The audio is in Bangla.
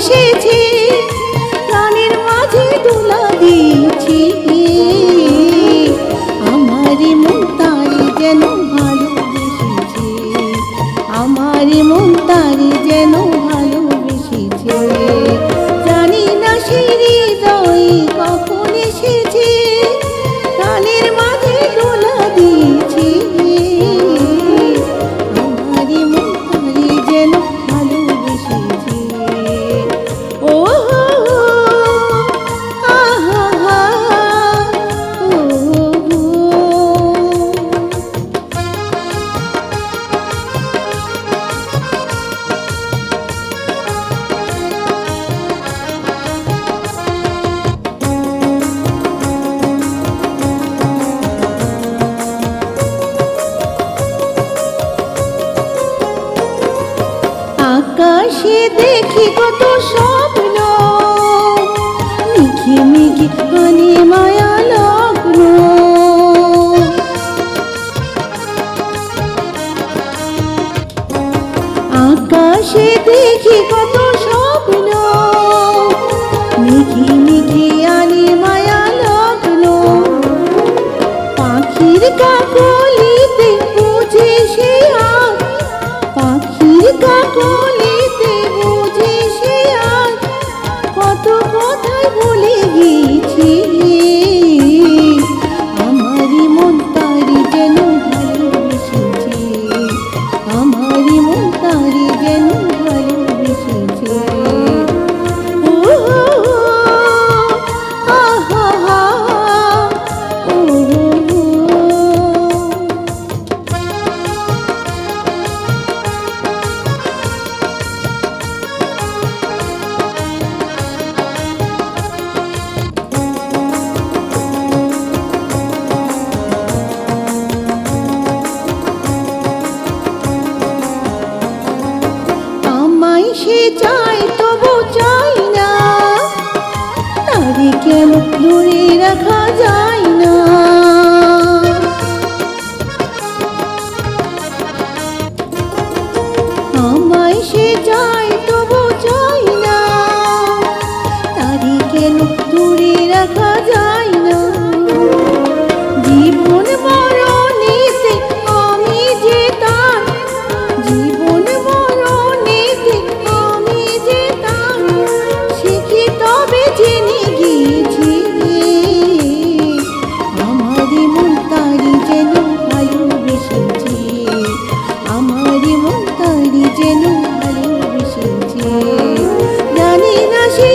এসেছে, প্রাণের মাঝে দোলা দিয়েছি। আমার মন তারে যেন ভালোবেসেছে, আমার মন তারে যেন ভালোবেসেছে। জানি না সে হৃদয়ে কখন এসেছে, প্রাণের মাঝে দোলা দিয়েছি। আমার মন তারে যেন ভালোবেসেছে। ও আহা হা, ও আকাশে দেখি কত স্বপ্ন, মিখি মিখি গানে মায়া লগ্ন। আকাশে দেখি কত স্বপ্ন, মিখি মিখি আনে মায়া লগ্ন। পাখির কাকলিতে বুঝে সে আজ, পাখির কাকলিতে বুঝে সে আজ কত কথাই ভুলে গেছি। আমারই মন তারি যেন ভালোবেসেছে, আমারই মন তারি যেন ভালোবেসেছে। ও আহা হা, ও আমায় সে চাই তবু চাই না, তারে কেন দূরে রাখা যায় না। আমায় সে চাই তবু চাই না, তারে কেন দূরে রাখা যায় না। জীবন মরণেতে আমি যে তার, জীবন মরণেতে আমি যে তার, শিখি তবে জেনে গিয়েছি। আমারই মন তারি যেন ভালোবেসেছে, আমারই মন তারি যেন ভালোবেসেছে। জানি না সে